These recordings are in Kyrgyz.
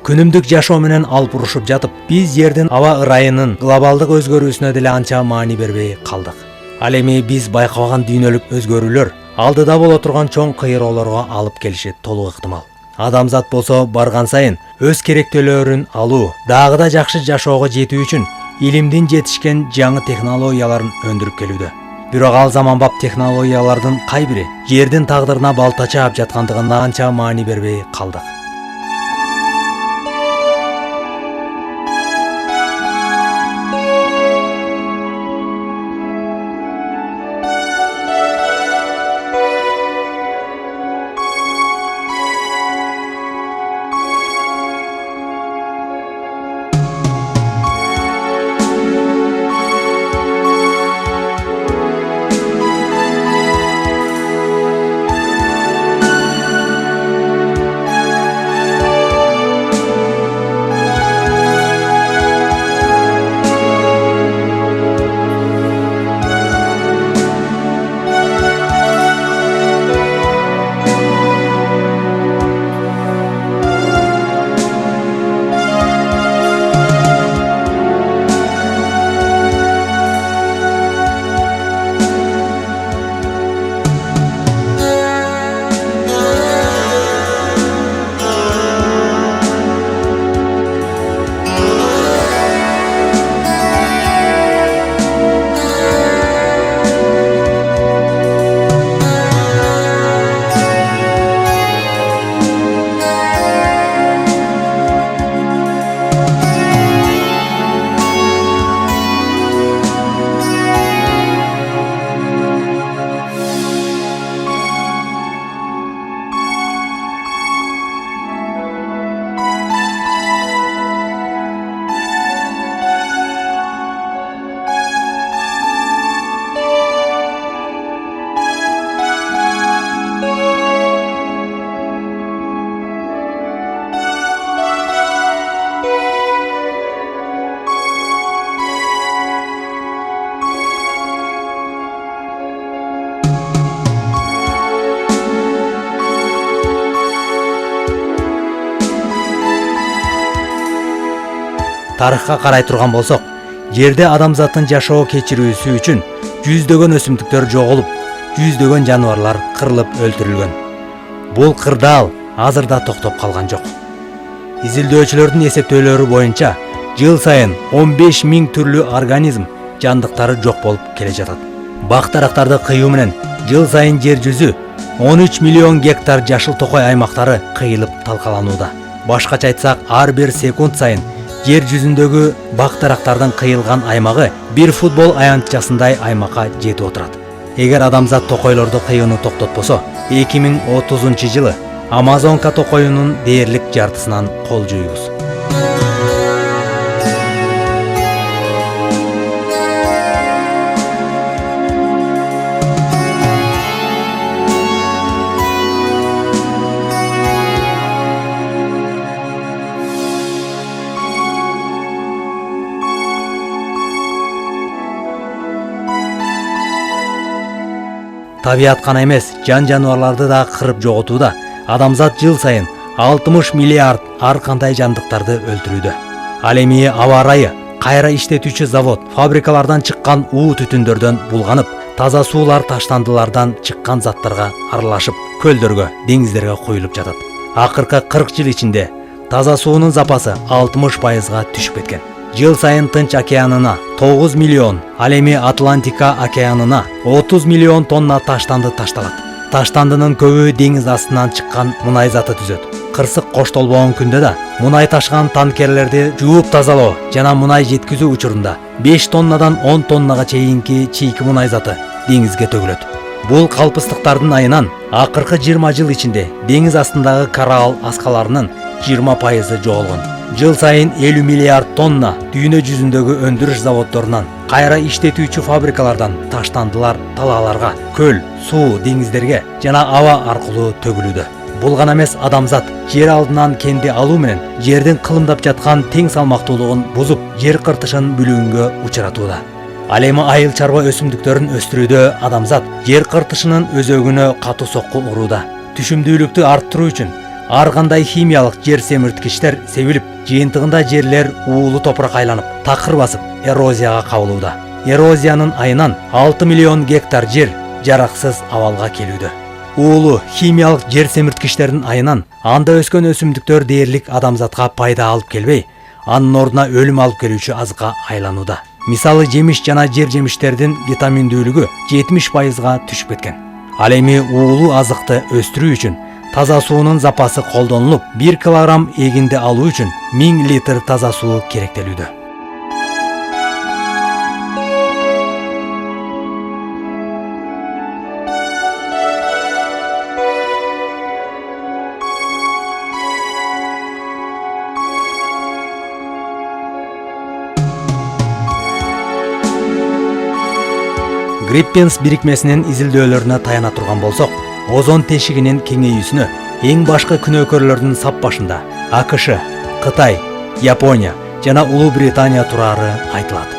Күнүмдүк жашоо менен алып урушуп жатып, биз жердин аба ырайынын глобалдык өзгөрүүсүнө деле анча маани бербей калдык. Ал эми биз байкабаган дүйнөлүк өзгөрүүлөр алдыда боло турган чоң кыйроолорго алып келиши толук ыктымал. Адамзат болсо барган сайын өз керектөөлөрүн алуу, дагы да жакшы жашоого жетүү үчүн илимдин жетишкен жаңы технологияларын өндүрүп келүүдө. Бирок ал заманбап технологиялардын кай бири жердин тагдырына балта чаап жаткандыгына анча маани бербей калдык. Тарыхка карай турган болсок, жерде адамзаттын жашоо кечирүүсү үчүн жүздөгөн өсүмдүктөр жоголуп, жүздөгөн жаныбарлар кырылып өлтүрүлгөн. Бул кырдаал азырда токтоп калган жок. Изилдөөчүлөрдүн эсептөөлөрү боюнча, жыл сайын 15 000 түрлүү организм жандыктары жок болуп келе жатат. Бак дарактарды кыюу менен жыл сайын жер жүзү 13 миллион гектар жашыл токой аймактары кыйылып талкаланууда. Башкача айтсак, ар бир секунд сайын жер жүзүндөгү бак дарактардын кыйылган аймагы бир футбол аянтчасындай аймакка жетип отурат. Эгер адамзат токойлорду кыюуну токтотпосо, 2030 жылы Амазонка токоюнун дээрлик жартысынан кол жуйбуз. Табият гана эмес, жан жаныбарларды да кырып жоготууда. Адамзат жыл сайын 60 миллиард ар кандай жандыктарды өлтүрүүдө. Ал эми аба ырайы, кайра иштетүүчү завод, фабрикалардан чыккан уу түтүндөрдөн булганып, таза суулар таштандылардан чыккан заттарга аралашып, көлдөргө, деңиздерге куюлуп жатат. Акыркы 40 жыл ичинде таза суунун запасы 60%га түшүп кеткен. Жыл сайын Тынч океанына 9 миллион, ал эми Атлантика океанына 30 миллион тонна таштанды ташталат. Таштандынын көбү деңиз астынан чыккан мунай заты түзөт. Кырсык коштолбогон күндө да мунай ташыган танкерлерди жууп тазалоо жана мунай жеткизүү учурунда 5 тоннадан 10 тоннага чейинки чийки мунай заты деңизге төгүлөт. Бул калпыстыктардын айынан акыркы 20 жыл ичинде деңиз астындагы коралл аскаларынын 20% жоголгон. Жыл сайын 50 миллиард тонна дүйнө жүзүндөгү өндүрүш заводдорунан, кайра иштетүүчү фабрикалардан таштандылар талааларга, көл, суу, деңиздерге жана аба аркылуу төгүлүүдө. Бул гана эмес, адамзат жер алдынан кенди алуу менен жердин кылымдап жаткан тең салмактуулугун бузуп, жер кыртышын бүлүүнгө учуратууда. Ал эми айыл чарба өсүмдүктөрүн өстүрүүдө адамзат жер кыртышынын өзөгүнө катуу сокку урууда. Түшүмдүүлүктү арттыруу үчүн ар кандай химиялык жер семирткичтер себилип, жыйынтыгында жерлер уулуу топурак айланып, такыр басып, эрозияга кабылууда. Эрозиянын айынан 6 миллион гектар жер жараксыз абалга келүүдө. Уулуу химиялык жер семирткичтердин айынан анда өскөн өсүмдүктөр дээрлик адамзатка пайда алып келбей, анын ордуна өлүм алып келүүчү азыкка айланууда. Мисалы, жемиш жана жер жемиштердин витаминдүүлүгү 70%га түшүп кеткен. Ал эми уулуу азыкты өстүрүү үчүн таза суунун запасы колдонулуп, 1 килограмм эгинди алуу үчүн 1000 литр таза суу керектелүүдө. Гриппенс бирикмесинин изилдөөлөрүнө таяна турган болсок, озон тешигинин кеңейүүсүнө эң башкы күнөөкөрлөрдүн сап башында АКШ, Кытай, Япония жана Улуу Британия турары айтылат.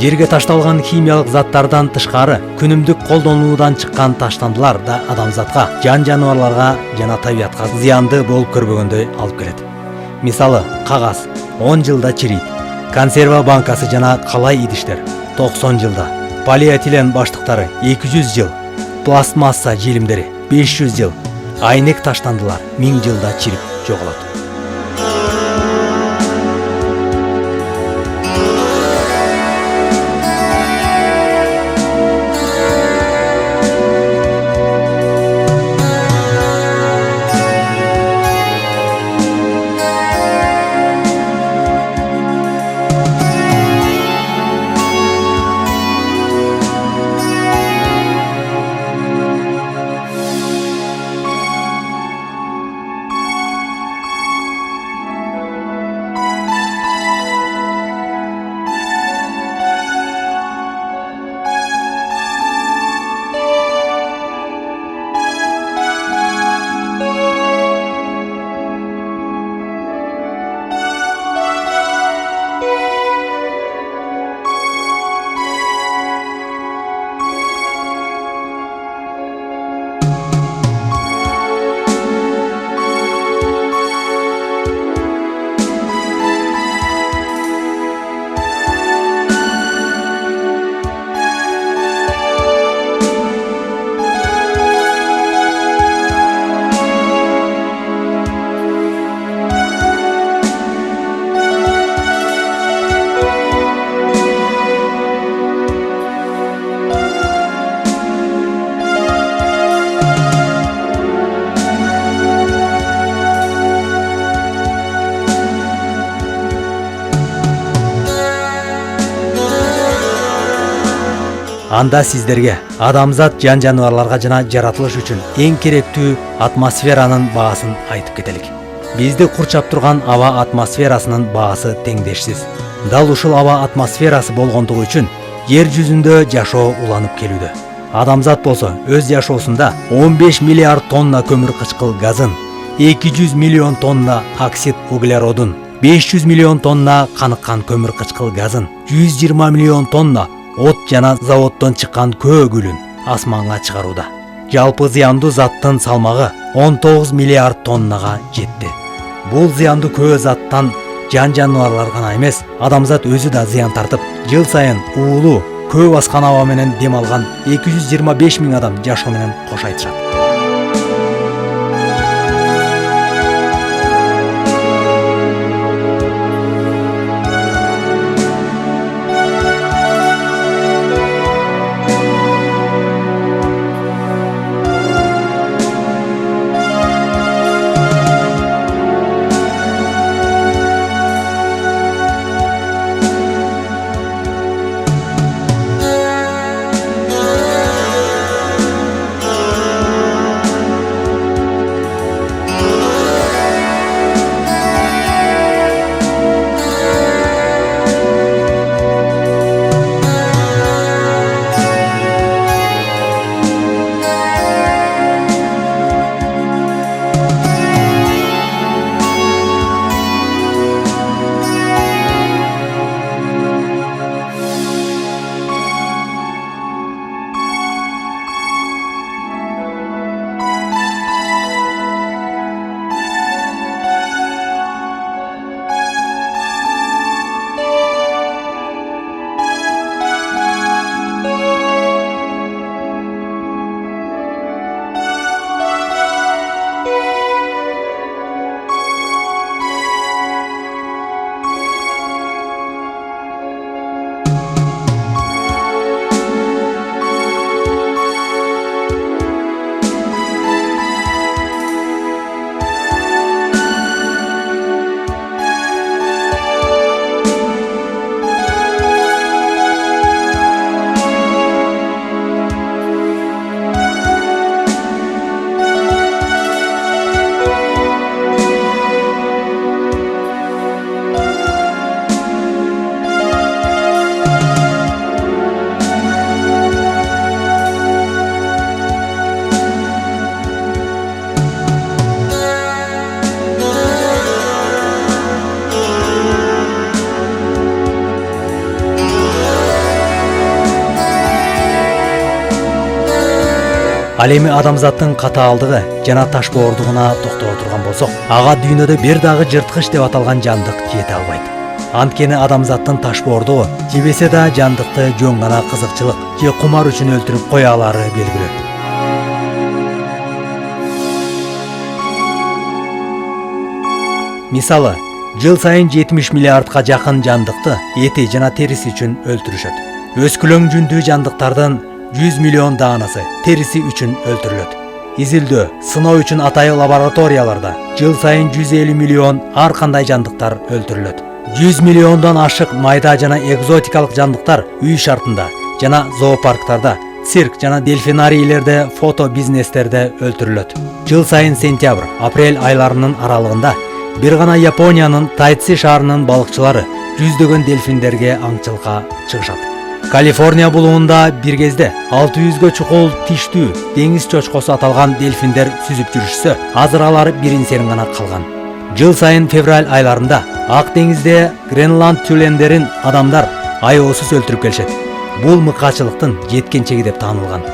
Жерге ташталган химиялык заттардан тышкары күнүмдүк колдонуудан чыккан таштандылар да адамзатка, жан жаныбарларга жана табиятка зыянды болуп көрбөгөндөй алып келет. Мисалы, кагаз 10 жылда чирийт, консерва банкасы жана калай идиштер 90 жылда, полиэтилен баштыктары 200 жыл, пластмасса желимдери 500 жыл, айнек таштандылар 1000 жылда чирип жоголот. Анда сиздерге адамзат жан жаныбарларга жана жаратылыш үчүн эң керектүү атмосферанын баасын айтып кетелик. Бизди курчап турган аба атмосферасынын баасы теңдешсиз. Дал ушул аба атмосферасы болгондугу үчүн жер жүзүндө жашоо уланып келүүдө. Адамзат болсо өз жашоосунда 15 миллиард тонна көмүр кычкыл газын, 200 миллион тонна оксид углеродун, 500 миллион тонна каныккан көмүр кычкыл газын, 120 миллион тонна от жана заводдон чыккан көөгүлүн асманга чыгарууда. Жалпы зыяндуу заттын салмагы 19 миллиард тоннага жетти. Бул зыяндуу көө заттан жан жаныбарлар гана эмес, адамзат өзү да зыян тартып, жыл сайын уулуу көө баскан аба менен дем алган 225 миң адам жашоо менен кош айтышат. Ал эми адамзаттын катаалдыгы жана ташбоордугуна токтоп отурган болсок, ага дүйнөдө бир дагы жырткыч деп аталган жандык жете албайт. Анткени адамзаттын ташбоордугу жебесе да жандыкты жөн гана кызыкчылык же кумар үчүн өлтүрүп кое алары белгилүү. Мисалы, жыл сайын 70 миллиардка жакын жандыкты эти жана териси үчүн өлтүрүшөт. Өскүлөң жүндүү жандыктардын 100 миллион даанасы териси үчүн өлтүрүлөт. Изилдөө, сыноо үчүн атайы лабораторияларда жыл сайын 150 миллион ар кандай жандыктар өлтүрүлөт. 100 миллиондон ашык майда жана экзотикалык жандыктар үй шартында жана зоопарктарда, цирк жана дельфинарийлерде, фото бизнестерде өлтүрүлөт. Жыл сайын сентябрь, апрель айларынын аралыгында бир гана Япониянын Тайци шаарынын балыкчылары жүздөгөн дельфиндерге аңчылыкка чыгышат. Калифорния булуунда бир кезде 600гө чукул тиштүү деңиз чочкосу аталган дельфиндер сүзүп жүрүшсө, азыр алар бирин-серин гана калган. Жыл сайын февраль айларында Ак деңизде Гренланд тюлендерин адамдар аеосуз өлтүрүп келишет. Бул мыкаачылыктын жеткен чеги деп таанылган.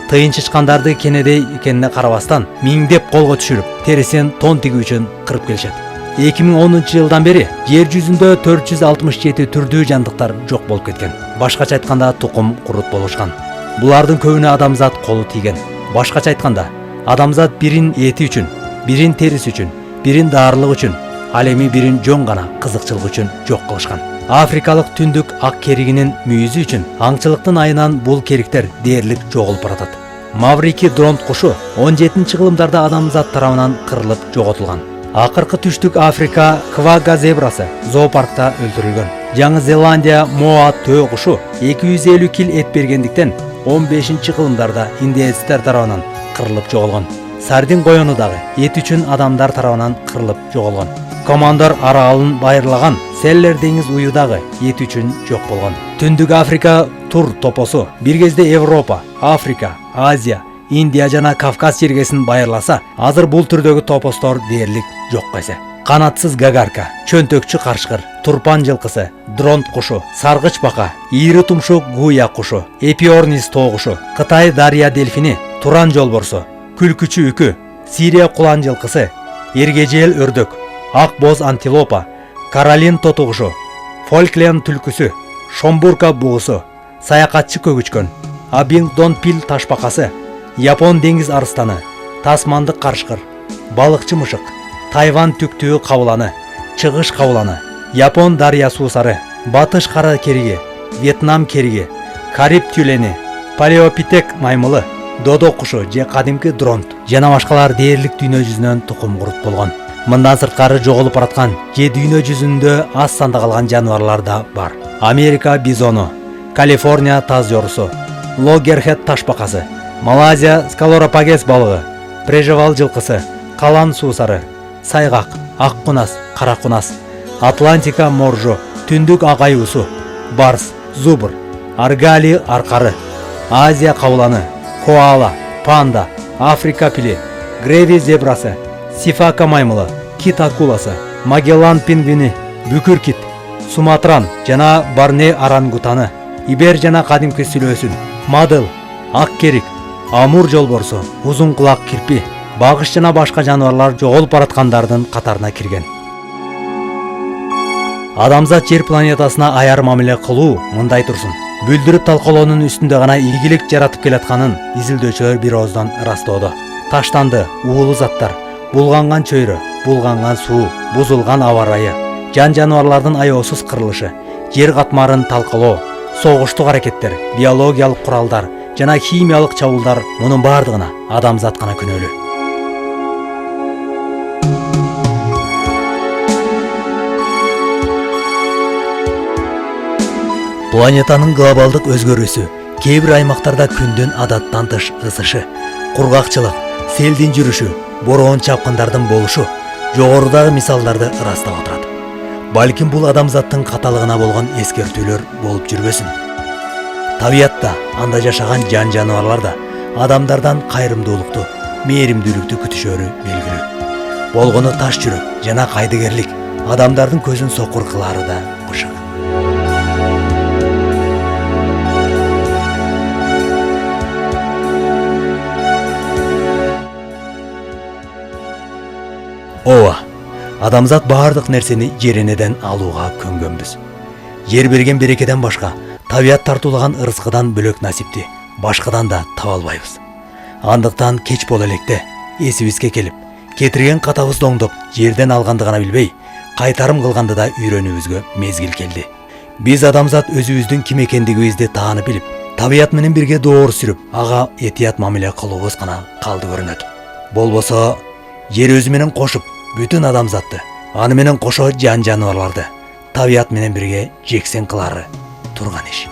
Тыйын чычкандарды кенедей экенине карабастан миңдеп колго түшүрүп, терисин тон тигүү үчүн кырып келишет. 2010 жылдан бери жер жүзүндө 467 түрдүү жандыктар жок болуп кеткен. Башкача айтканда тукум курут болушкан. Булардын көбүнө адамзат колу тийген. Башкача айтканда, адамзат бирин эти үчүн, бирин териси үчүн, бирин даарылык үчүн, ал эми бирин жөн гана кызыкчылык үчүн жок кылышкан. Африкалык түндүк ак керигинин мүйүзү үчүн аңчылыктын айынан бул кериктер дээрлик жоголуп баратат. Маврики дронт кушу 17-кылымдарда адамзат тарабынан кырылып жоготулган. Акыркы түштүк Африка квага зебрасы зоопаркта өлтүрүлгөн. Жаңы Зеландия моа төө кушу 250 кил эт бергендиктен 15-кылымдарда индеецтер тарабынан кырылып жоголгон. Сардин коёну дагы эт үчүн адамдар тарабынан кырылып жоголгон. Командор аралын байырлаган Селлер деңиз уyu дагы эт үчүн жок болгон. Түндүк Африка тур топосу бир кезде Европа, Африка, Азия, Индия жана Кавказ жергесин байырласа, азыр бул түрдөгү топостор дээрлик жок кайсы. Канатсыз гагарка, чөнтөкчү каршкыр, турпан жылкысы, дронт кушу, саргыч бака, ийри тумшук гуя кушу, эпиорнис тоо кушу, Кытай дария дельфини, туран жолборсу, күлкүчү үкү, Сирия кулан жылкысы, эргежел өрдөк, ак боз антилопа, Каролин тоту кушу, Фолкленд түлкүсү, Шомбурка буусу, саякатчы көгүчкөн, Абингдон пил ташбакасы, Япон деңиз арыстаны, Тасмандык каршкыр, балыкчы мышык, Тайван түктүү кабыланы, чыгыш кабыланы, Япон дария суусары, Батыш кара кериги, Вьетнам кериги, Кариб тюлени, Палеопитек маймылы, додо кушу же кадимки дронт жана башкалар дээрлик дүйнө жүзүнөн тукум курут болгон. Мындан сырткары жоголуп бараткан же дүйнө жүзүндө аз санда калган жаныбарлар да бар. Америка бизону, Калифорния таз жорусу, Логерхед ташбакасы, Малайзия скалоропагес балыгы, прежевал жылкысы, калан суусары, сайгак, ак кунас, кара кунас, Атлантика моржу, түндүк агайуусу, барс, зубр, аргали аркары, Азия кабыланы, коала, панда, Африка пили, греви зебрасы, Сифака маймылы, кит акуласы, Магеллан пингвини, бүкүр кит, Суматран жана Барне орангутаны, Ибер жана кадимки сүлөөсүн, мадыл, ак керик, амур жолборсу, узун кулак кирпи, багыш жана башка жаныбарлар жоголуп бараткандардын катарына кирген. Адамзат жер планетасына аяр мамиле кылуу мындай турсун. Бүлдүрүп талкалоонун үстүндө гана ийгилик жаратып келатканын изилдөөчүлөр бир ооздон ырастоодо. Таштанды, уулуу заттар, булганган чөйрө, булганган суу, бузулган аба ырайы, жан жаныбарлардын аеосуз кырылышы, жер катмарын талкалоо, согуштук аракеттер, биологиялык куралдар жана химиялык чабуулдар мунун бардыгына адамзат гана күнөөлүү. Планетанын глобалдык өзгөрүүсү, кээ бир аймактарда күндүн адаттан тыш ысышы, кургакчылык, селдин жүрүшү, бороон чапкындардын болушу жогорудагы мисалдарды ырастап отурат. Балким бул адамзаттын каталыгына болгон эскертүүлөр болуп жүрбөсүн. Табиятта, анда жашаган жан жаныбарлар да адамдардан кайрымдуулукту, мээримдүүлүктү күтүшөрү белгилүү. Болгону таш жүрөк жана кайдыгерлик, адамдардын көзүн сокур кылары да ушук. Ооба, адамзат баардык нерсени жер энеден алууга көнгөнбүз. Жер берген берекеден башка, табият тартуулаган ырыскыдан бөлөк насипти башкадан да таба албайбыз. Андыктан кеч боло электе эсибизге келип, кетирген катабызды оңдоп, жерден алганды гана билбей, кайтарым кылганды да үйрөнүүбүзгө мезгил келди. Биз адамзат өзүбүздүн ким экендигибизди таанып билип, табият менен бирге доор сүрүп, ага этият мамиле кылуубуз гана калды көрүнөт. Болбосо, жер өзү менен кошуп, бүтүн адамзатты, аны менен кошо жан жаныбарларды табият менен бирге жексен кылары турган иш.